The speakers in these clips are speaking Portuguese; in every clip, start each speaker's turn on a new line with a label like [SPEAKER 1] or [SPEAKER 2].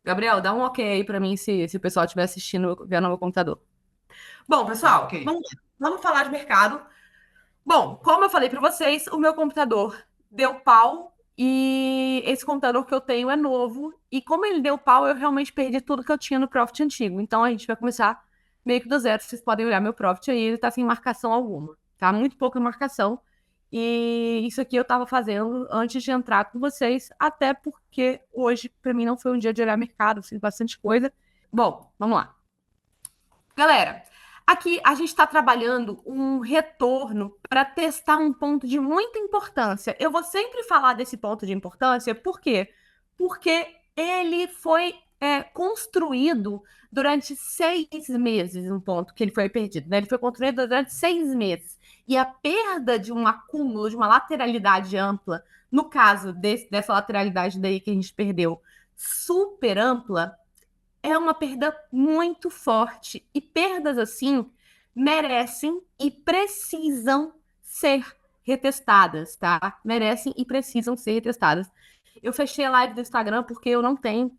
[SPEAKER 1] Gabriel, dá um ok aí pra mim se o pessoal estiver assistindo, vendo no meu computador. Bom,
[SPEAKER 2] Tá,
[SPEAKER 1] pessoal,
[SPEAKER 2] ok.
[SPEAKER 1] vamos falar de mercado. Bom, como eu falei pra vocês, o meu computador deu pau e esse computador que eu tenho é novo. E como ele deu pau, eu realmente perdi tudo que eu tinha no Profit antigo. Então a gente vai começar meio que do zero. Vocês podem olhar meu Profit aí, ele tá sem marcação alguma, tá? Muito pouca marcação. E isso aqui eu tava fazendo antes de entrar com vocês, até porque hoje pra mim não foi um dia de olhar mercado, fiz bastante coisa. Bom, vamos lá. Galera, aqui a gente está trabalhando um retorno para testar um ponto de muita importância. Eu vou sempre falar desse ponto de importância, por quê? Porque ele foi construído durante 6 meses, um ponto que ele foi perdido, né? Ele foi construído durante 6 meses. E a perda de um acúmulo, de uma lateralidade ampla, no caso dessa lateralidade daí que a gente perdeu, super ampla, é uma perda muito forte. E perdas assim merecem e precisam ser retestadas, tá? Merecem e precisam ser retestadas. Eu fechei a live do Instagram porque eu não tenho,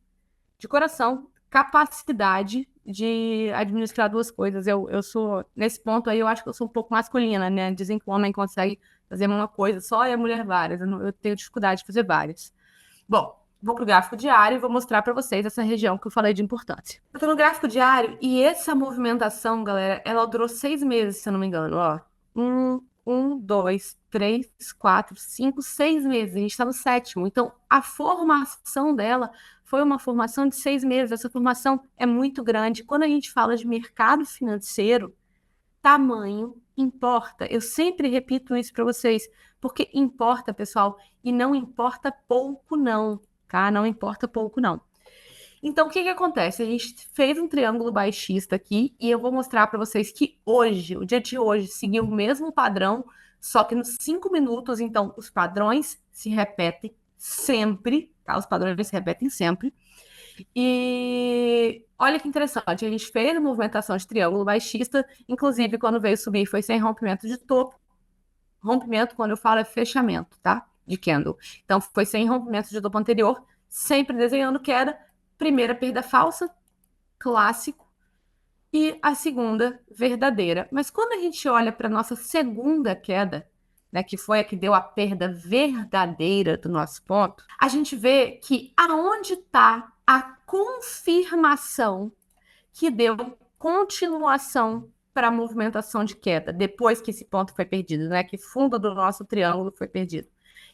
[SPEAKER 1] de coração, capacidade de administrar duas coisas. Eu sou, nesse ponto aí, eu acho que eu sou um pouco masculina, né? Dizem que o homem consegue fazer uma coisa só e a mulher várias. Eu tenho dificuldade de fazer várias. Bom, vou para o gráfico diário e vou mostrar para vocês essa região que eu falei de importância. Eu tô no gráfico diário e essa movimentação, galera, ela durou 6 meses, se eu não me engano, ó. Dois, três, quatro, cinco, 6 meses. A gente está no sétimo. Então, a formação dela foi uma formação de 6 meses. Essa formação é muito grande. Quando a gente fala de mercado financeiro, tamanho importa. Eu sempre repito isso para vocês, porque importa, pessoal, e não importa pouco, não, tá? Não importa pouco, não. Então, o que que acontece? A gente fez um triângulo baixista aqui e eu vou mostrar para vocês que hoje, o dia de hoje, seguiu o mesmo padrão, só que nos 5 minutos. Então, os padrões se repetem sempre, tá? Os padrões se repetem sempre. E olha que interessante, a gente fez a movimentação de triângulo baixista, inclusive quando veio subir foi sem rompimento de topo. Rompimento, quando eu falo, é fechamento, tá? De candle. Então foi sem rompimento de topo anterior, sempre desenhando queda. Primeira perda falsa, clássico, e a segunda verdadeira. Mas quando a gente olha para a nossa segunda queda, né, que foi a que deu a perda verdadeira do nosso ponto, a gente vê que aonde está a confirmação que deu continuação para a movimentação de queda, depois que esse ponto foi perdido, né, que o fundo do nosso triângulo foi perdido.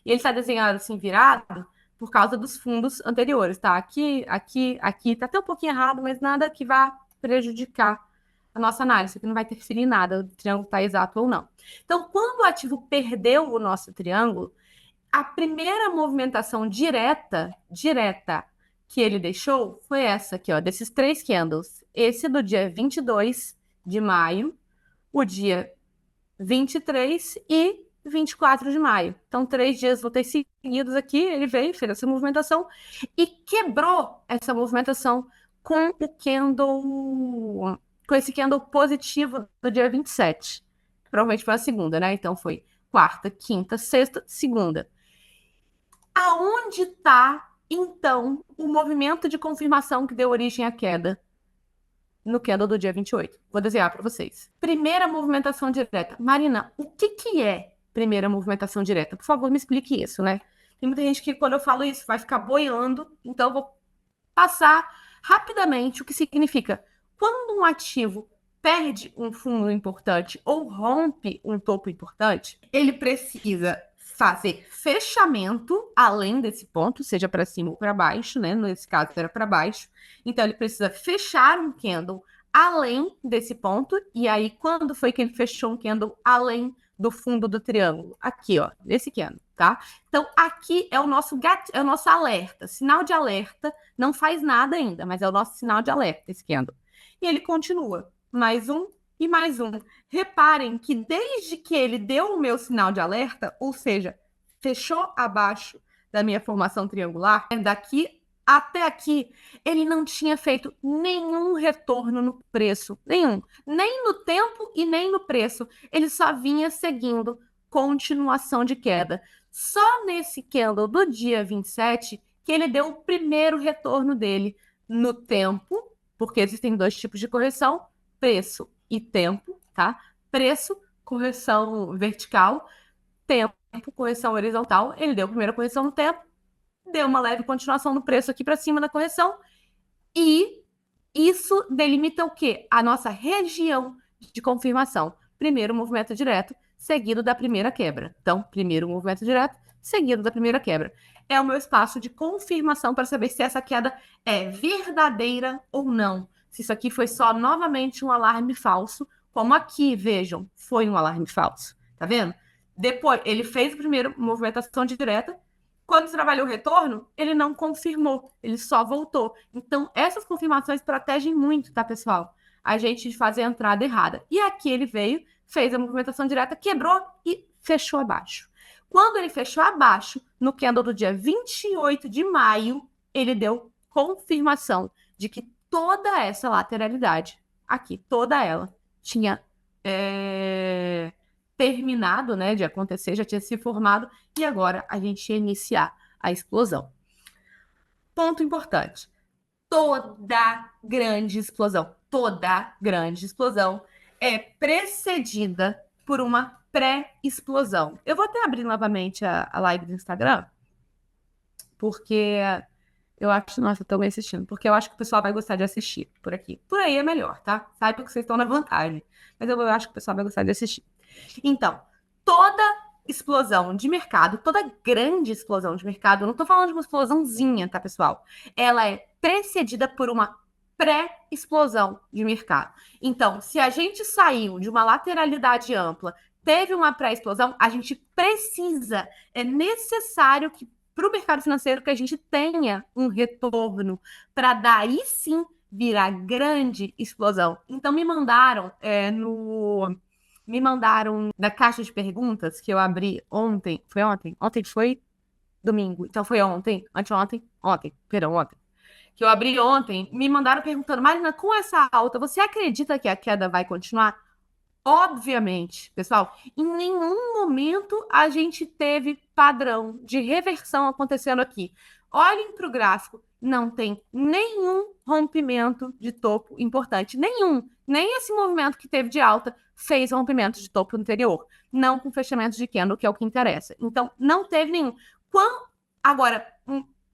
[SPEAKER 1] E ele está desenhado assim, virado, por causa dos fundos anteriores, tá? Aqui, aqui, aqui, tá até um pouquinho errado, mas nada que vá prejudicar a nossa análise, que não vai interferir em nada, o triângulo está exato ou não. Então, quando o ativo perdeu o nosso triângulo, a primeira movimentação direta que ele deixou foi essa aqui, ó, desses três candles. Esse do dia 22 de maio, o dia 23 e 24 de maio. Então, 3 dias úteis seguidos aqui, ele veio, fez essa movimentação e quebrou essa movimentação com o candle, com esse candle positivo do dia 27. Provavelmente foi a segunda, né? Então, foi quarta, quinta, sexta, segunda. Aonde está, então, o movimento de confirmação que deu origem à queda no candle do dia 28? Vou desenhar para vocês. Primeira movimentação direta. Marina, o que que é primeira movimentação direta? Por favor, me explique isso, né? Tem muita gente que, quando eu falo isso, vai ficar boiando, então eu vou passar rapidamente o que significa. Quando um ativo perde um fundo importante ou rompe um topo importante, ele precisa fazer fechamento além desse ponto, seja para cima ou para baixo, né? Nesse caso era para baixo. Então ele precisa fechar um candle além desse ponto. E aí, quando foi que ele fechou um candle além do fundo do triângulo? Aqui, ó, nesse candle, tá? Então, aqui é o nosso é o nosso alerta, sinal de alerta. Não faz nada ainda, mas é o nosso sinal de alerta, esse candle. E ele continua. Mais um e mais um. Reparem que desde que ele deu o meu sinal de alerta, ou seja, fechou abaixo da minha formação triangular, daqui até aqui, ele não tinha feito nenhum retorno no preço, nenhum, nem no tempo e nem no preço. Ele só vinha seguindo continuação de queda. Só nesse candle do dia 27 que ele deu o primeiro retorno dele no tempo, porque existem dois tipos de correção, preço e tempo, tá? Preço, correção vertical, tempo, correção horizontal. Ele deu a primeira correção no tempo, deu uma leve continuação no preço aqui para cima na correção, e isso delimita o quê? A nossa região de confirmação. Primeiro movimento direto, seguido da primeira quebra. Então, primeiro movimento direto, seguido da primeira quebra. É o meu espaço de confirmação para saber se essa queda é verdadeira ou não. Se isso aqui foi só novamente um alarme falso, como aqui, vejam, foi um alarme falso. Tá vendo? Depois, ele fez a primeira movimentação direta. Quando trabalhou o retorno, ele não confirmou, ele só voltou. Então, essas confirmações protegem muito, tá, pessoal? A gente de fazer a entrada errada. E aqui ele veio, fez a movimentação direta, quebrou e fechou abaixo. Quando ele fechou abaixo, no candle do dia 28 de maio, ele deu confirmação de que toda essa lateralidade, aqui, toda ela, tinha terminado, né, de acontecer, já tinha se formado, e agora a gente ia iniciar a explosão. Ponto importante. Toda grande explosão é precedida por uma pré-explosão. Eu vou até abrir novamente a live do Instagram, porque eu acho, nossa, eu tô me assistindo, porque eu acho que o pessoal vai gostar de assistir por aqui. Por aí é melhor, tá? Saiba que vocês estão na vantagem, mas eu acho que o pessoal vai gostar de assistir. Então, toda explosão de mercado, toda grande explosão de mercado, eu não tô falando de uma explosãozinha, tá, pessoal? Ela é precedida por uma pré-explosão de mercado. Então, se a gente saiu de uma lateralidade ampla, teve uma pré-explosão, a gente precisa, é necessário que para o mercado financeiro que a gente tenha um retorno para daí sim virar grande explosão. Então me mandaram na caixa de perguntas que eu abri ontem. Foi ontem? Ontem foi domingo. Então foi ontem, anteontem, ontem, perdão, ontem. Que eu abri ontem, me mandaram perguntando, Marina, com essa alta, você acredita que a queda vai continuar? Obviamente, pessoal, em nenhum momento a gente teve padrão de reversão acontecendo aqui. Olhem para o gráfico, não tem nenhum rompimento de topo importante, nenhum. Nem esse movimento que teve de alta fez rompimento de topo anterior, não com fechamento de candle, que é o que interessa. Então, não teve nenhum. Agora,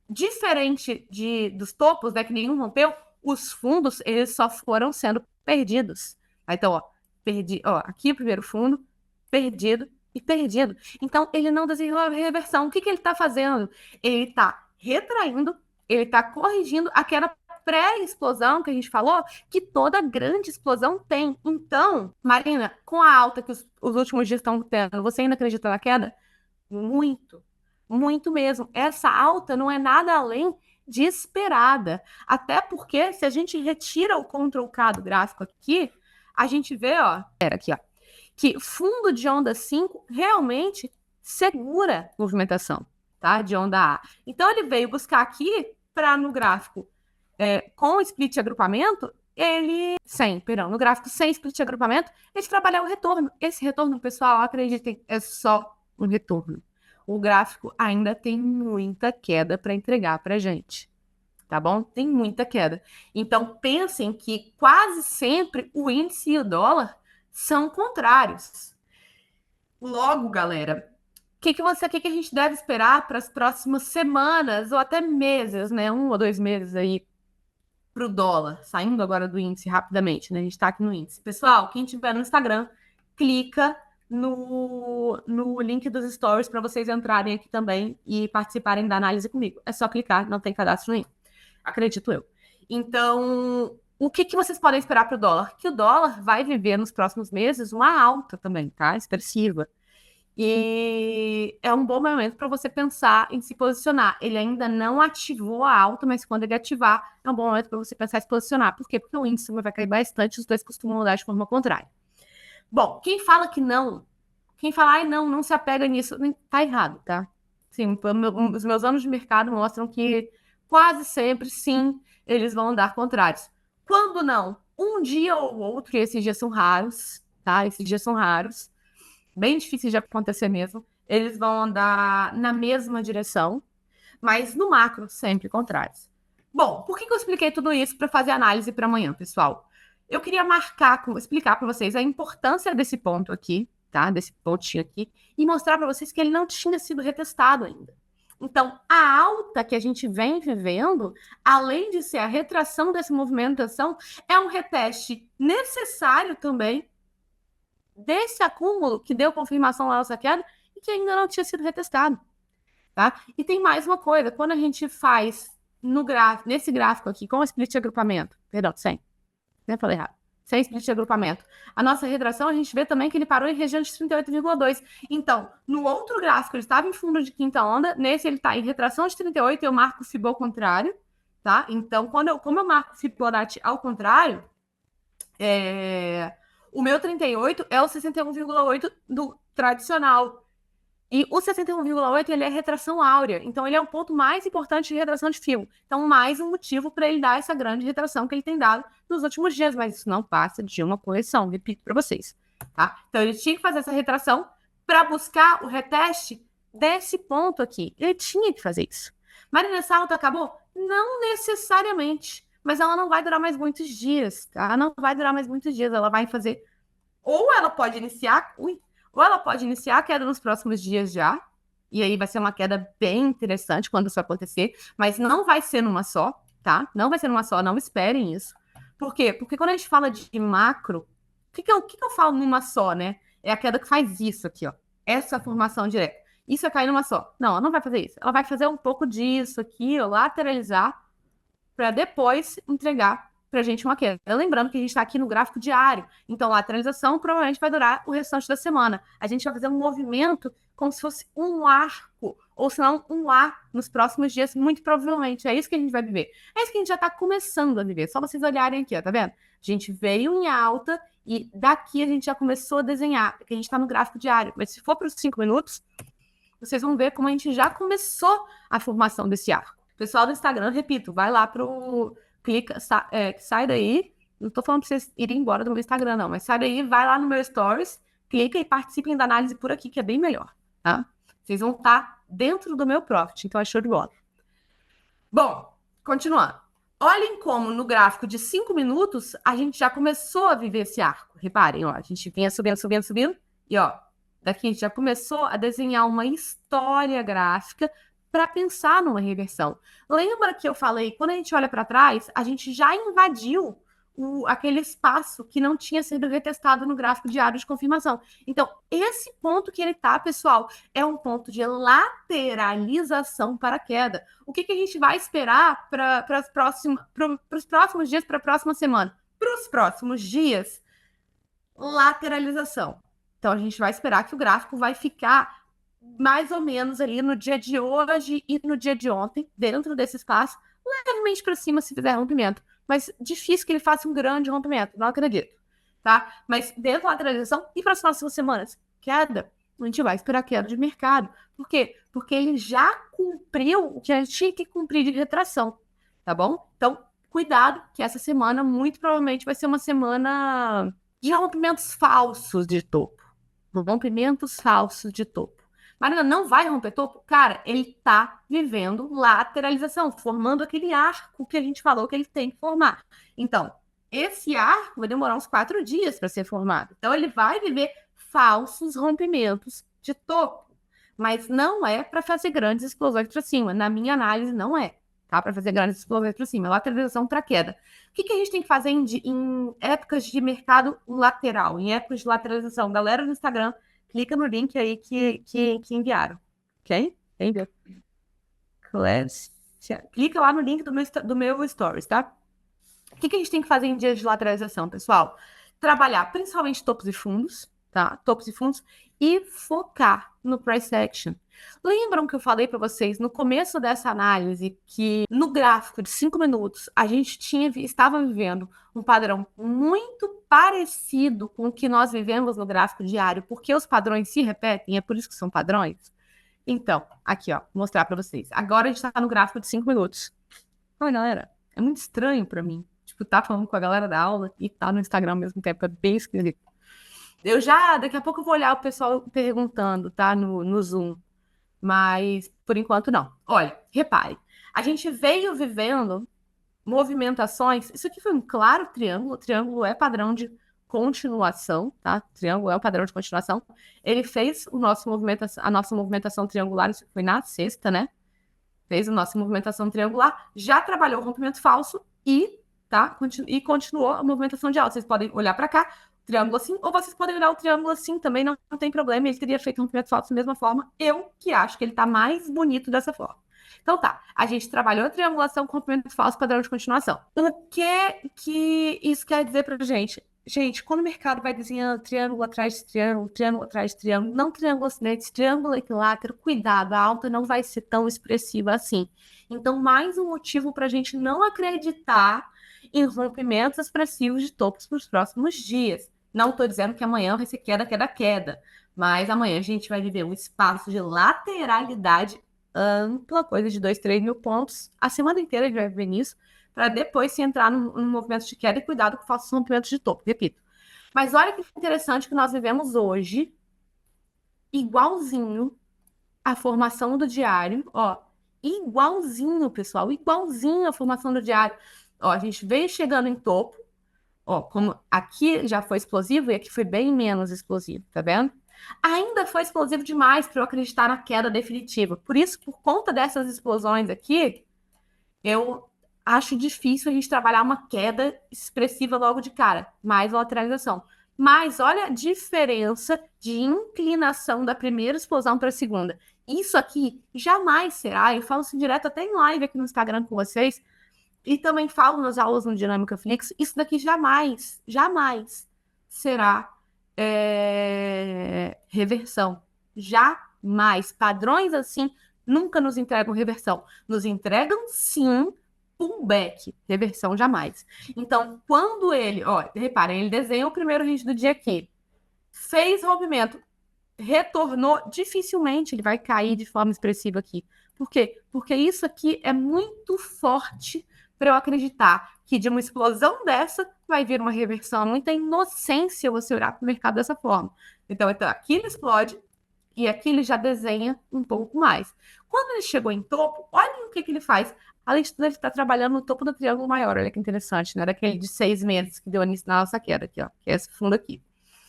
[SPEAKER 1] diferente dos topos, né, que nenhum rompeu, os fundos, eles só foram sendo perdidos. Então, ó, aqui o primeiro fundo, perdido e perdido. Então, ele não desenhou a reversão. O que ele está fazendo? Ele está retraindo, ele está corrigindo aquela pré-explosão que a gente falou, que toda grande explosão tem. Então, Marina, com a alta que os últimos dias estão tendo, você ainda acredita na queda? Muito, muito mesmo. Essa alta não é nada além de esperada. Até porque, se a gente retira o Ctrl K do gráfico aqui, a gente vê, ó, que fundo de onda 5 realmente segura movimentação, tá? De onda A. Então, ele veio buscar aqui para no gráfico com split de agrupamento, no gráfico sem split de agrupamento, ele trabalhar o retorno. Esse retorno, pessoal, acreditem, é só um retorno. O gráfico ainda tem muita queda para entregar para gente. Tá bom? Tem muita queda. Então, pensem que quase sempre o índice e o dólar são contrários. Logo, galera, o que a gente deve esperar para as próximas semanas ou até meses, né? 1 ou 2 meses aí para o dólar, saindo agora do índice rapidamente, né? A gente está aqui no índice. Pessoal, quem tiver no Instagram, clica no link dos stories para vocês entrarem aqui também e participarem da análise comigo. É só clicar, não tem cadastro nenhum. Acredito eu. Então, o que vocês podem esperar para o dólar? Que o dólar vai viver nos próximos meses uma alta também, tá? Expressiva. E é um bom momento para você pensar em se posicionar. Ele ainda não ativou a alta, mas quando ele ativar, é um bom momento para você pensar em se posicionar. Por quê? Porque o índice vai cair bastante, os dois costumam andar de forma contrária. Bom, quem fala que não, quem fala, ai, não se apega nisso, tá errado, tá? Sim, os meus anos de mercado mostram que quase sempre, sim, eles vão andar contrários. Quando não? Um dia ou outro, e esses dias são raros, tá? Esses dias são raros, bem difíceis de acontecer mesmo. Eles vão andar na mesma direção, mas no macro, sempre contrários. Bom, por que que eu expliquei tudo isso para fazer análise para amanhã, pessoal? Eu queria explicar para vocês a importância desse ponto aqui, tá? Desse pontinho aqui, e mostrar para vocês que ele não tinha sido retestado ainda. Então, a alta que a gente vem vivendo, além de ser a retração dessa movimentação, é um reteste necessário também desse acúmulo que deu confirmação lá nessa queda e que ainda não tinha sido retestado, tá? E tem mais uma coisa, quando a gente faz nesse gráfico aqui, com o split de agrupamento, perdão, nem falei errado, sem split de agrupamento, a nossa retração, a gente vê também que ele parou em região de 38,2. Então, no outro gráfico, ele estava em fundo de quinta onda, nesse ele está em retração de 38, eu marco o Fibonacci ao contrário, tá? Então, como eu marco o Fibonacci ao contrário, o meu 38 é o 61,8 do tradicional. E o 61,8 ele é retração áurea, então ele é o ponto mais importante de retração de fio. Então, mais um motivo para ele dar essa grande retração que ele tem dado nos últimos dias, mas isso não passa de uma correção, repito para vocês, tá? Então, ele tinha que fazer essa retração para buscar o reteste desse ponto aqui. Ele tinha que fazer isso. Marina, essa alta acabou? Não necessariamente, mas ela não vai durar mais muitos dias, tá? Não vai durar mais muitos dias, ela vai fazer... Ou ela pode iniciar... Ou ela pode iniciar a queda nos próximos dias já, e aí vai ser uma queda bem interessante quando isso acontecer, mas não vai ser numa só, tá? Não vai ser numa só, não esperem isso. Por quê? Porque quando a gente fala de macro, o que eu falo numa só, né? É a queda que faz isso aqui, ó. Essa formação direta. Isso é cair numa só. Não, ela não vai fazer isso. Ela vai fazer um pouco disso aqui, ó, lateralizar, para depois entregar para a gente uma queda. Lembrando que a gente está aqui no gráfico diário, então a lateralização provavelmente vai durar o restante da semana. A gente vai fazer um movimento como se fosse um arco, ou se não um ar nos próximos dias, muito provavelmente. É isso que a gente vai viver. É isso que a gente já está começando a viver. Só vocês olharem aqui, ó, tá vendo? A gente veio em alta e daqui a gente já começou a desenhar, porque a gente está no gráfico diário. Mas se for para os 5 minutos, vocês vão ver como a gente já começou a formação desse arco. Pessoal do Instagram, repito, vai lá pro... sai daí. Não tô falando pra vocês irem embora do meu Instagram, não. Mas sai daí, vai lá no meu Stories, clica e participem da análise por aqui, que é bem melhor, tá? Vocês vão estar dentro do meu profit, então é show de bola. Bom, continuando. Olhem como no gráfico de 5 minutos, a gente já começou a viver esse arco. Reparem, ó, a gente vinha subindo, subindo, subindo, e ó, daqui a gente já começou a desenhar uma história gráfica para pensar numa reversão. Lembra que eu falei, quando a gente olha para trás, a gente já invadiu aquele espaço que não tinha sido retestado no gráfico diário de confirmação. Então, esse ponto que ele tá, pessoal, é um ponto de lateralização para a queda. O que a gente vai esperar para os próximos dias, para a próxima semana? Para os próximos dias, lateralização. Então, a gente vai esperar que o gráfico vai ficar mais ou menos ali no dia de hoje e no dia de ontem, dentro desse espaço, levemente para cima se fizer rompimento. Mas difícil que ele faça um grande rompimento, não acredito, tá? Mas dentro da lateralização e para as próximas semanas, queda, a gente vai esperar queda de mercado. Por quê? Porque ele já cumpriu o que a gente tinha que cumprir de retração, tá bom? Então, cuidado, que essa semana muito provavelmente vai ser uma semana de rompimentos falsos de topo. Rompimentos falsos de topo. Marina, não vai romper topo? Cara, ele tá vivendo lateralização, formando aquele arco que a gente falou que ele tem que formar. Então, esse arco vai demorar uns 4 dias para ser formado. Então, ele vai viver falsos rompimentos de topo. Mas não é para fazer grandes explosões para cima. Na minha análise, não é. Tá? Para fazer grandes explosões para cima. Lateralização para queda. O que a gente tem que fazer em épocas de mercado lateral, em épocas de lateralização? Galera do Instagram, clica no link aí que enviaram, ok? Entendeu? Clica lá no link do meu Stories, tá? O que a gente tem que fazer em dias de lateralização, pessoal? Trabalhar principalmente topos e fundos, tá? Topos e fundos e focar no price action. Lembram que eu falei para vocês no começo dessa análise que no gráfico de 5 minutos a gente estava vivendo um padrão muito parecido com o que nós vivemos no gráfico diário, porque os padrões se repetem, é por isso que são padrões? Então, aqui ó, vou mostrar para vocês. Agora a gente está no gráfico de 5 minutos. Oi, galera, é muito estranho para mim. Tipo, tá falando com a galera da aula e tá no Instagram ao mesmo tempo, é bem esquisito. Daqui a pouco eu vou olhar o pessoal perguntando, tá, no Zoom. Mas, por enquanto, não. Olha, repare. A gente veio vivendo movimentações. Isso aqui foi um claro triângulo. O triângulo é padrão de continuação, tá? Triângulo é o padrão de continuação. Ele fez a nossa movimentação triangular, isso foi na sexta, né? Fez a nossa movimentação triangular, já trabalhou o rompimento falso e continuou a movimentação de alta. Vocês podem olhar para cá, triângulo assim, ou vocês podem olhar o triângulo assim também, não tem problema. Ele teria feito um rompimento falso da mesma forma. Eu que acho que ele tá mais bonito dessa forma. Então tá, a gente trabalhou a triangulação com rompimento falso, padrão de continuação. O que isso quer dizer pra gente? Gente, quando o mercado vai desenhando triângulo atrás de triângulo, triângulo atrás de triângulo, não triângulo ascendente, triângulo equilátero, cuidado, a alta não vai ser tão expressiva assim. Então, mais um motivo para a gente não acreditar em rompimentos expressivos de topos para os próximos dias. Não estou dizendo que amanhã vai ser queda, queda, queda, mas amanhã a gente vai viver um espaço de lateralidade ampla, coisa de 2, 3 mil pontos. A semana inteira a gente vai ver nisso, para depois se entrar num movimento de queda e cuidado com falsos rompimentos de topo, repito. Mas olha que interessante que nós vivemos hoje, igualzinho a formação do diário, ó, igualzinho, pessoal, igualzinho a formação do diário. Ó, a gente veio chegando em topo, ó, como aqui já foi explosivo e aqui foi bem menos explosivo, tá vendo? Ainda foi explosivo demais para eu acreditar na queda definitiva. Por isso, por conta dessas explosões aqui, eu acho difícil a gente trabalhar uma queda expressiva logo de cara, mais lateralização. Mas olha a diferença de inclinação da primeira explosão para a segunda. Isso aqui jamais será, eu falo isso direto até em live aqui no Instagram com vocês, e também falo nas aulas no Dinâmica Flix, isso daqui jamais, jamais será reversão. Jamais. Padrões assim nunca nos entregam reversão. Nos entregam, sim, pullback. Reversão, jamais. Então, quando ele... Ó, reparem, ele desenha o primeiro hit do dia aqui. Fez rompimento. Retornou. Dificilmente ele vai cair de forma expressiva aqui. Por quê? Porque isso aqui é muito forte para eu acreditar que de uma explosão dessa vai vir uma reversão. Muita inocência você olhar para o mercado dessa forma. Então, aqui ele explode e aqui ele já desenha um pouco mais. Quando ele chegou em topo, olhem o que ele faz. Além de tudo, ele está trabalhando no topo do triângulo maior. Olha que interessante, né? Daquele de 6 meses que deu início na nossa queda aqui, ó. Que é esse fundo aqui.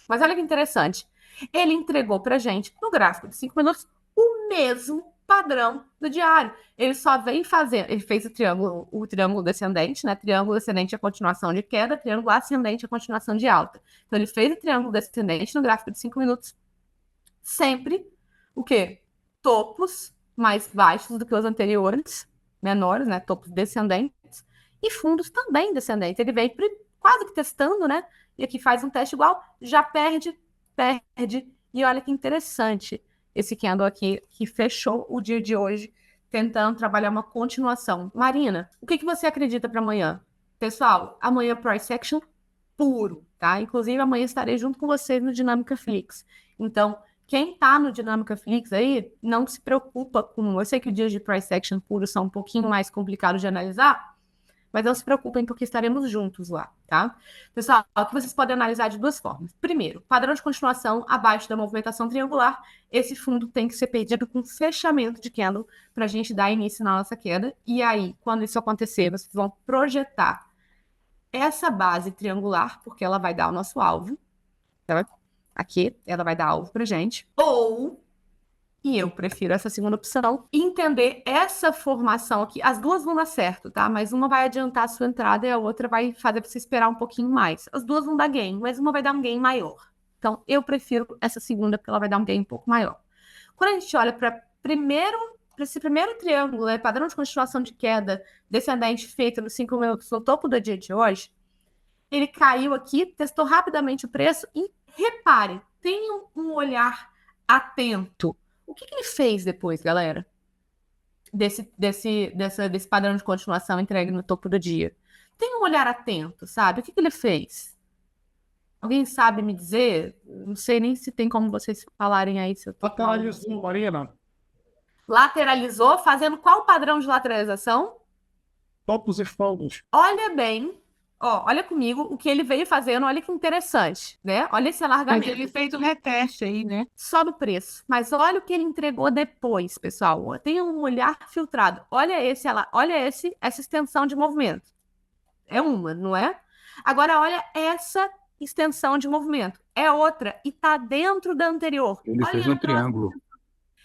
[SPEAKER 1] Mas olha que interessante. Ele entregou pra gente, no gráfico de 5 minutos, o mesmo padrão do diário. Ele só vem fazer, ele fez o triângulo descendente, né? Triângulo descendente é a continuação de queda, triângulo ascendente é a continuação de alta. Então, ele fez o triângulo descendente no gráfico de 5 minutos, sempre, o quê? Topos mais baixos do que os anteriores, menores, né? Topos descendentes, e fundos também descendentes. Ele vem quase que testando, né? E aqui faz um teste igual, já perde. E olha que interessante esse candle aqui, que fechou o dia de hoje, tentando trabalhar uma continuação. Marina, o que você acredita para amanhã? Pessoal, amanhã price action puro, tá? Inclusive, amanhã estarei junto com vocês no Dinâmica Flix. Então, quem tá no Dinâmica Flix aí, não se preocupa com... Eu sei que os dias de price action puro são um pouquinho mais complicados de analisar, mas não se preocupem porque estaremos juntos lá, tá? Pessoal, o que vocês podem analisar de duas formas. Primeiro, padrão de continuação abaixo da movimentação triangular. Esse fundo tem que ser perdido com fechamento de candle para a gente dar início na nossa queda. E aí, quando isso acontecer, vocês vão projetar essa base triangular, porque ela vai dar o nosso alvo. Tá? Aqui, ela vai dar alvo pra gente. Ou... E eu prefiro essa segunda opção. Entender essa formação aqui. As duas vão dar certo, tá? Mas uma vai adiantar a sua entrada e a outra vai fazer você esperar um pouquinho mais. As duas vão dar gain, mas uma vai dar um gain maior. Então, eu prefiro essa segunda porque ela vai dar um gain um pouco maior. Quando a gente olha para esse primeiro triângulo, né, padrão de continuação de queda descendente feito nos 5 minutos no topo do dia de hoje, ele caiu aqui, testou rapidamente o preço e reparem, tenham um olhar atento. O que ele fez depois, galera? Desse padrão de continuação entregue no topo do dia. Tem um olhar atento, sabe? O que ele fez? Alguém sabe me dizer? Não sei nem se tem como vocês falarem aí. Se eu tô
[SPEAKER 2] Lateralizou, Marina.
[SPEAKER 1] Lateralizou, fazendo qual padrão de lateralização?
[SPEAKER 2] Topos e fundos.
[SPEAKER 1] Olha bem. Ó, olha comigo o que ele veio fazendo, olha que interessante, né? Olha esse alargamento.
[SPEAKER 3] Mas ele fez um reteste aí, né?
[SPEAKER 1] Só no preço. Mas olha o que ele entregou depois, pessoal. Tem um olhar filtrado. Olha essa extensão de movimento. É uma, não é? Agora, olha essa extensão de movimento. É outra e está dentro da anterior.
[SPEAKER 4] Ele
[SPEAKER 1] Olha
[SPEAKER 4] fez um
[SPEAKER 1] a próxima.
[SPEAKER 4] triângulo.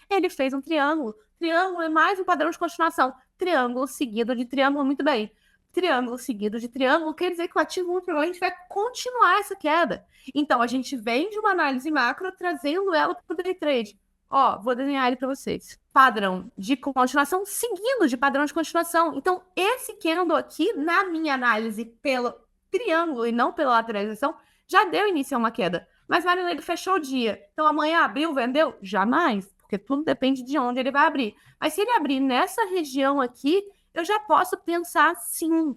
[SPEAKER 1] Ele fez um triângulo. Triângulo é mais um padrão de continuação. Triângulo seguido de triângulo, muito bem. Triângulo seguido de triângulo quer dizer que o ativo 1 a gente vai continuar essa queda. Então, a gente vem de uma análise macro trazendo ela para o day trade. Ó, vou desenhar ele para vocês. Padrão de continuação seguindo de padrão de continuação. Então, esse candle aqui, na minha análise pelo triângulo e não pela lateralização, já deu início a uma queda. Mas, Marina, ele fechou o dia. Então, amanhã abriu, vendeu? Jamais, porque tudo depende de onde ele vai abrir. Mas se ele abrir nessa região aqui, eu já posso pensar sim,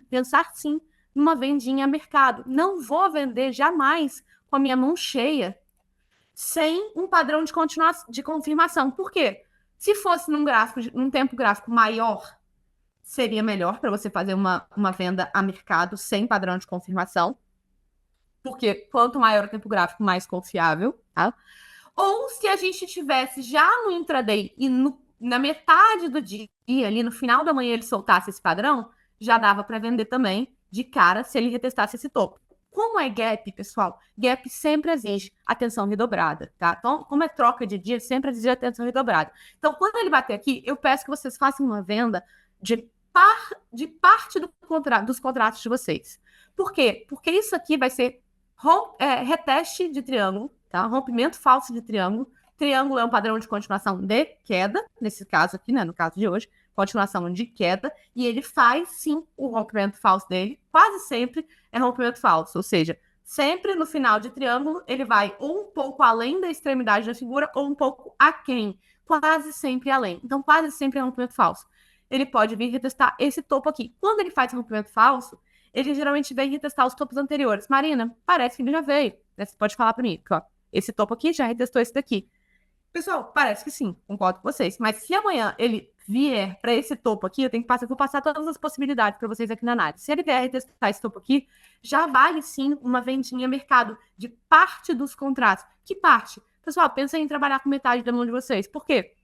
[SPEAKER 1] numa vendinha a mercado. Não vou vender jamais com a minha mão cheia, sem um padrão de confirmação. Por quê? Se fosse num tempo gráfico maior, seria melhor para você fazer uma venda a mercado sem padrão de confirmação. Porque quanto maior o tempo gráfico, mais confiável, tá? Ou se a gente tivesse já no intraday e na metade do dia, ali no final da manhã, ele soltasse esse padrão, já dava para vender também de cara se ele retestasse esse topo. Como é gap, pessoal? Gap sempre exige atenção redobrada, tá? Então, como é troca de dia, sempre exige atenção redobrada. Então, quando ele bater aqui, eu peço que vocês façam uma venda de parte dos contratos de vocês. Por quê? Porque isso aqui vai ser reteste de triângulo, tá? Rompimento falso de triângulo. Triângulo é um padrão de continuação de queda, nesse caso aqui, né? No caso de hoje, continuação de queda, e ele faz, sim, o rompimento falso dele. Quase sempre é rompimento falso, ou seja, sempre no final de triângulo, ele vai ou um pouco além da extremidade da figura ou um pouco aquém, quase sempre além. Então, quase sempre é rompimento falso. Ele pode vir retestar esse topo aqui. Quando ele faz rompimento falso, ele geralmente vem retestar os topos anteriores. Marina, parece que ele já veio. Você pode falar para mim, ó, esse topo aqui já retestou esse daqui. Pessoal, parece que sim, concordo com vocês. Mas se amanhã ele vier para esse topo aqui, vou passar todas as possibilidades para vocês aqui na análise. Se ele vier retestar esse topo aqui, já vale sim uma vendinha mercado de parte dos contratos. Que parte? Pessoal, pensa em trabalhar com metade da mão de vocês. Por quê?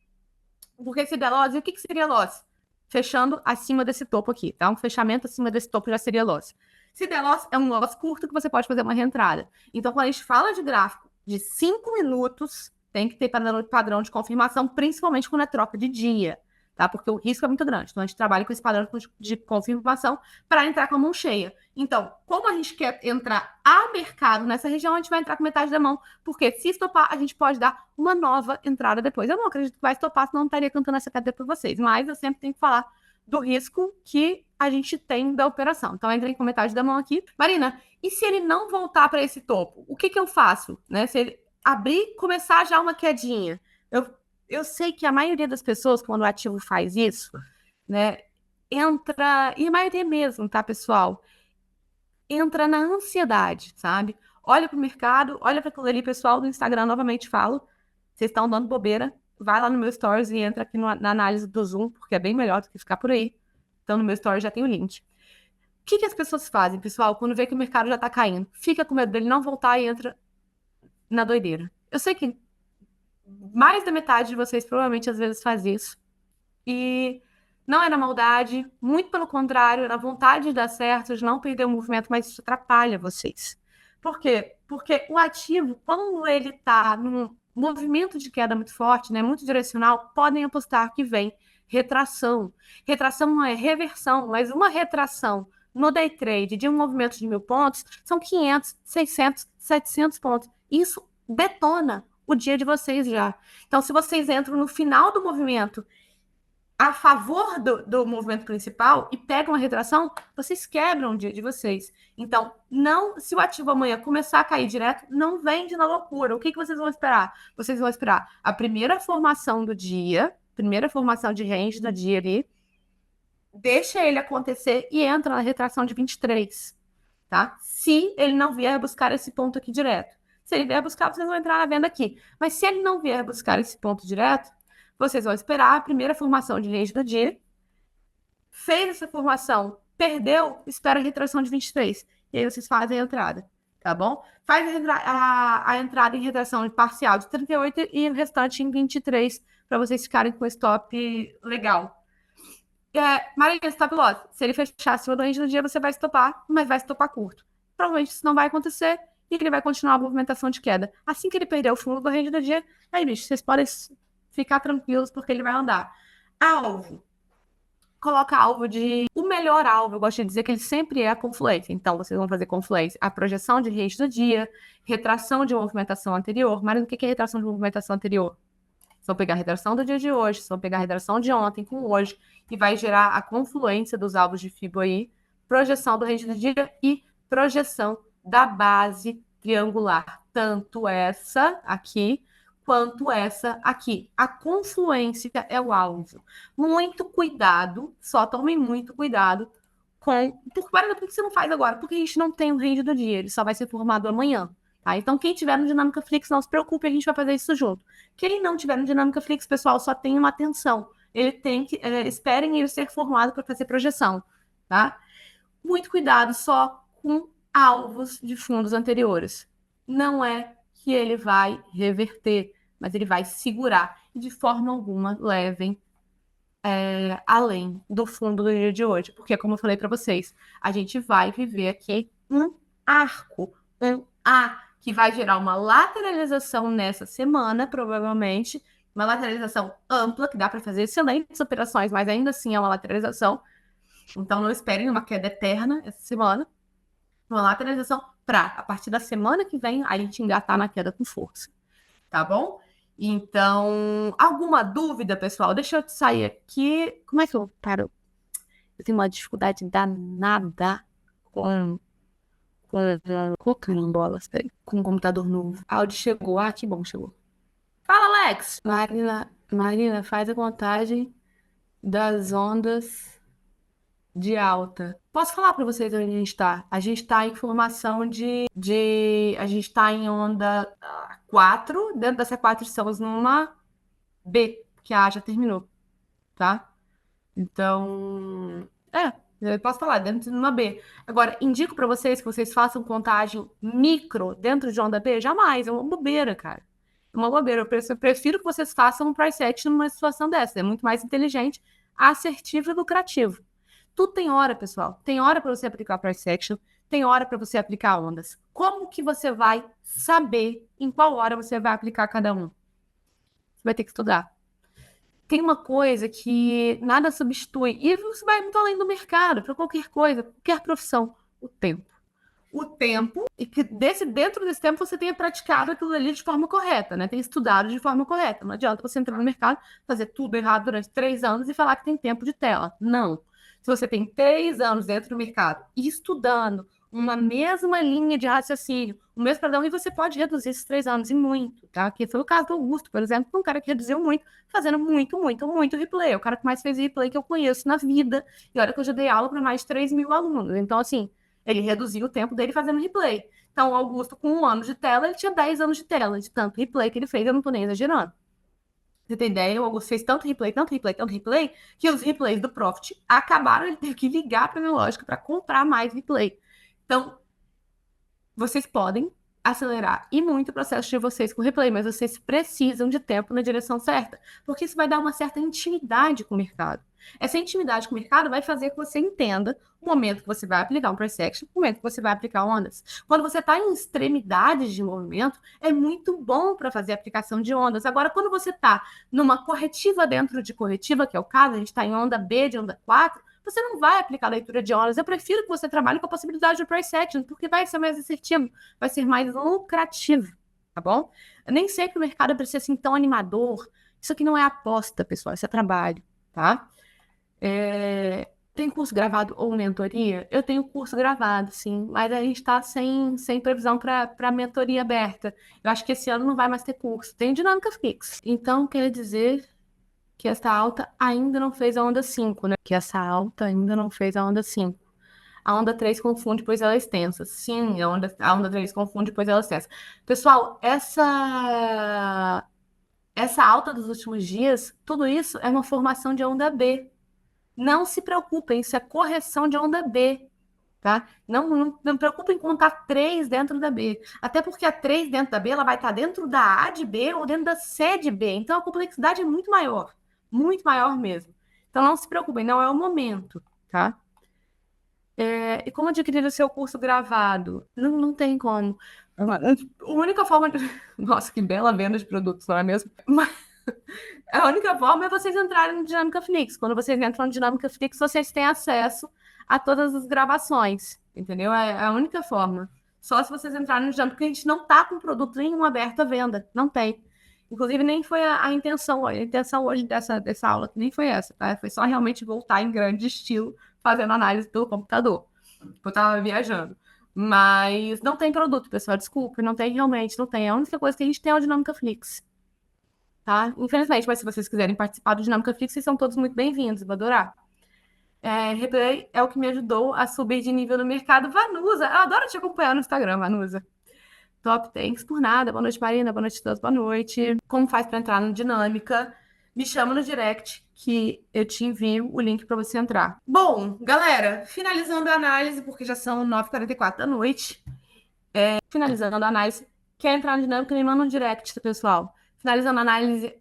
[SPEAKER 1] Porque se der loss, e o que seria loss? Fechando acima desse topo aqui, tá? Um fechamento acima desse topo já seria loss. Se der loss, é um loss curto que você pode fazer uma reentrada. Então, quando a gente fala de gráfico de 5 minutos, tem que ter padrão de confirmação, principalmente quando é troca de dia, tá? Porque o risco é muito grande. Então, a gente trabalha com esse padrão de confirmação para entrar com a mão cheia. Então, como a gente quer entrar a mercado nessa região, a gente vai entrar com metade da mão, porque se estopar, a gente pode dar uma nova entrada depois. Eu não acredito que vai estopar, senão não estaria cantando essa queda para vocês. Mas eu sempre tenho que falar do risco que a gente tem da operação. Então, entrei com metade da mão aqui. Marina, e se ele não voltar para esse topo? O que eu faço? Né? Se ele abrir, começar já uma quedinha. Eu sei que a maioria das pessoas, quando o ativo faz isso, né, entra, e a maioria mesmo, tá, pessoal? Entra na ansiedade, sabe? Olha pro mercado, olha para aquilo ali, pessoal do Instagram, novamente falo, vocês estão dando bobeira, vai lá no meu stories e entra aqui na análise do Zoom, porque é bem melhor do que ficar por aí. Então, no meu stories já tem o link. O que as pessoas fazem, pessoal, quando vê que o mercado já tá caindo? Fica com medo dele não voltar e entra na doideira. Eu sei que mais da metade de vocês provavelmente às vezes faz isso. E não é na maldade, muito pelo contrário, é na vontade de dar certo, de não perder o movimento, mas isso atrapalha vocês. Por quê? Porque o ativo, quando ele está num movimento de queda muito forte, né, muito direcional, podem apostar que vem retração. Retração não é reversão, mas uma retração no day trade de um movimento de 1.000 pontos são 500, 600, 700 pontos. Isso detona o dia de vocês já. Então, se vocês entram no final do movimento a favor do movimento principal e pegam a retração, vocês quebram o dia de vocês. Então, não, se o ativo amanhã começar a cair direto, não vende na loucura. O que vocês vão esperar? Vocês vão esperar a primeira formação do dia, primeira formação de range do dia ali, deixa ele acontecer e entra na retração de 23, tá? Se ele não vier buscar esse ponto aqui direto. Se ele vier buscar, vocês vão entrar na venda aqui. Mas se ele não vier buscar esse ponto direto, vocês vão esperar a primeira formação de range do dia. Fez essa formação, perdeu, espera a retração de 23. E aí vocês fazem a entrada, tá bom? Faz a entrada em retração parcial de 38 e o restante em 23, para vocês ficarem com o stop legal. Marina, stop loss. Se ele fechar acima do range do dia, você vai estopar, mas vai estopar curto. Provavelmente isso não vai acontecer e ele vai continuar a movimentação de queda. Assim que ele perder o fundo do range do dia, aí, bicho, vocês podem ficar tranquilos porque ele vai andar. Alvo. Coloca alvo de... O melhor alvo, eu gosto de dizer que ele sempre é a confluência. Então, vocês vão fazer confluência. A projeção de range do dia, retração de movimentação anterior. Marina, o que é retração de movimentação anterior? Vocês vão pegar a retração do dia de hoje, vocês vão pegar a retração de ontem com hoje, e vai gerar a confluência dos alvos de Fibo aí, projeção do range do dia e projeção da base triangular. Tanto essa aqui, quanto essa aqui. A confluência é o alvo. Muito cuidado, só tomem muito cuidado com... Por que você não faz agora? Porque a gente não tem o range do dia, ele só vai ser formado amanhã. Tá? Então, quem tiver no Dinâmica Flix, não se preocupe, a gente vai fazer isso junto. Quem não tiver no Dinâmica Flix, pessoal, só tenha uma atenção. Ele tem que... esperem ele ser formado para fazer projeção, tá? Muito cuidado só com alvos de fundos anteriores. Não é que ele vai reverter, mas ele vai segurar. E de forma alguma levem além do fundo do dia de hoje. Porque, como eu falei para vocês, a gente vai viver aqui um arco, um A, que vai gerar uma lateralização nessa semana, provavelmente, uma lateralização ampla, que dá para fazer excelentes operações, mas ainda assim é uma lateralização. Então não esperem uma queda eterna essa semana. Uma lateralização para, a partir da semana que vem, a gente engatar na queda com força. Tá bom? Então, alguma dúvida, pessoal? Deixa eu sair aqui. Como é que eu paro? Eu tenho uma dificuldade danada com carambolas, com o computador novo. Áudio chegou. Ah, que bom, chegou. Fala, Alex! Marina, faz a contagem das ondas de alta. Posso falar para vocês onde a gente está? A gente está em formação a gente está em onda 4. Dentro dessa 4 estamos numa B, que a A já terminou, tá? Então, eu posso falar, dentro de uma B. Agora, indico para vocês que vocês façam contagem micro dentro de onda B? Jamais, é uma bobeira, cara. É uma bobeira. Eu prefiro que vocês façam um price action numa situação dessa. É muito mais inteligente, assertivo e lucrativo. Tudo tem hora, pessoal. Tem hora para você aplicar price action, tem hora para você aplicar ondas. Como que você vai saber em qual hora você vai aplicar cada um? Você vai ter que estudar. Tem uma coisa que nada substitui, e você vai muito além do mercado, para qualquer coisa, qualquer profissão, o tempo. O tempo, e que dentro desse tempo você tenha praticado aquilo ali de forma correta, né? Tenha estudado de forma correta. Não adianta você entrar no mercado, fazer tudo errado durante 3 anos e falar que tem tempo de tela. Não. Se você tem 3 anos dentro do mercado e estudando uma mesma linha de raciocínio, o mesmo padrão, e você pode reduzir esses 3 anos em muito, tá? Que foi o caso do Augusto, por exemplo, um cara que reduziu muito, fazendo muito replay. É o cara que mais fez replay que eu conheço na vida. E olha que eu já dei aula para mais de 3 mil alunos. Então, assim, ele reduziu o tempo dele fazendo replay. Então, o Augusto, com 1 ano de tela, ele tinha 10 anos de tela, de tanto replay que ele fez, eu não tô nem exagerando. Você tem ideia? O Augusto fez tanto replay, que os replays do Profit acabaram, ele teve que ligar para a minha lógica para comprar mais replay. Então, vocês podem acelerar e muito o processo de vocês com replay, mas vocês precisam de tempo na direção certa, porque isso vai dar uma certa intimidade com o mercado. Essa intimidade com o mercado vai fazer que você entenda o momento que você vai aplicar um price action, o momento que você vai aplicar ondas. Quando você está em extremidades de movimento, é muito bom para fazer a aplicação de ondas. Agora, quando você está numa corretiva dentro de corretiva, que é o caso, a gente está em onda B de onda 4, você não vai aplicar leitura de ondas. Eu prefiro que você trabalhe com a possibilidade de price action, porque vai ser mais assertivo, vai ser mais lucrativo, tá bom? Eu nem sei que o mercado precisa ser assim tão animador. Isso aqui não é aposta, pessoal, isso é trabalho, tá? Tem curso gravado ou mentoria? Eu tenho curso gravado, sim, mas a gente está sem previsão para mentoria aberta. Eu acho que esse ano não vai mais ter curso. Tem Dinâmica Fix. Então, quer dizer que essa alta ainda não fez a onda 5, né? Que essa alta ainda não fez a onda 5. A onda 3 confunde, pois ela é extensa. Sim, a onda 3 confunde, pois ela é extensa. Pessoal, essa alta dos últimos dias, tudo isso é uma formação de onda B. Não se preocupem, isso é correção de onda B, tá? Não preocupem em contar 3 dentro da B. Até porque a 3 dentro da B, ela vai estar dentro da A de B ou dentro da C de B. Então, a complexidade é muito maior mesmo. Então não se preocupem, não é o momento, tá? E como adquirir o seu curso gravado? Não tem como. A única forma de... Nossa, que bela venda de produtos, não é mesmo? Mas a única forma é vocês entrarem no Dinâmica Flix. Quando vocês entram no Dinâmica Flix, vocês têm acesso a todas as gravações, entendeu? É a única forma. Só se vocês entrarem no Dinâmica, porque a gente não tá com produto nenhum aberto à venda. Não tem. Inclusive, nem foi a intenção. A intenção hoje dessa aula nem foi essa, tá? Foi só realmente voltar em grande estilo, fazendo análise pelo computador. Eu tava viajando. Mas não tem produto, pessoal. Desculpe, não tem realmente, não tem. A única coisa que a gente tem é o Dinâmica Flix. Tá? Infelizmente, mas se vocês quiserem participar do Dinâmica Flix, vocês são todos muito bem-vindos, vou adorar. Replay é o que me ajudou a subir de nível no mercado. Vanusa, eu adoro te acompanhar no Instagram, Vanusa. Top, thanks por nada. Boa noite, Marina. Boa noite a todos. Boa noite. Como faz para entrar no Dinâmica? Me chama no direct que eu te envio o link para você entrar. Bom, galera, finalizando a análise, porque já são 9h44 da noite. Finalizando a análise, quer entrar no Dinâmica, me manda um direct, tá, pessoal? Finalizando a análise,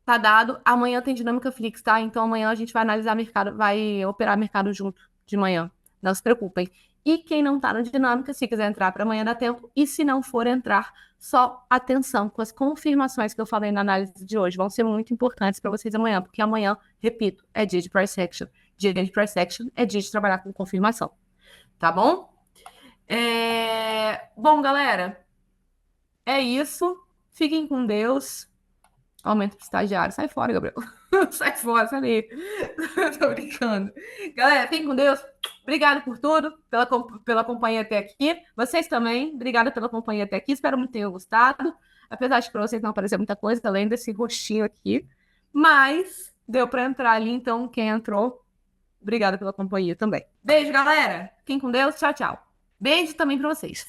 [SPEAKER 1] tá dado. Amanhã tem Dinâmica Flix, tá? Então amanhã a gente vai analisar mercado, vai operar mercado junto de manhã. Não se preocupem. E quem não tá no Dinâmica, se quiser entrar para amanhã dá tempo. E se não for entrar, só atenção com as confirmações que eu falei na análise de hoje. Vão ser muito importantes para vocês amanhã, porque amanhã, repito, é dia de price action. Dia de price action é dia de trabalhar com confirmação. Tá bom? Bom, galera, é isso. Fiquem com Deus. Aumento pro estagiário. Sai fora, Gabriel. Sai fora, sai daí. Tô brincando. Galera, fiquem com Deus. Obrigada por tudo, pela companhia até aqui. Vocês também, obrigada pela companhia até aqui. Espero muito que tenham gostado. Apesar de para vocês não aparecer muita coisa, além desse rostinho aqui. Mas deu para entrar ali, então quem entrou, obrigada pela companhia também. Beijo, galera. Fiquem com Deus. Tchau, tchau. Beijo também para vocês.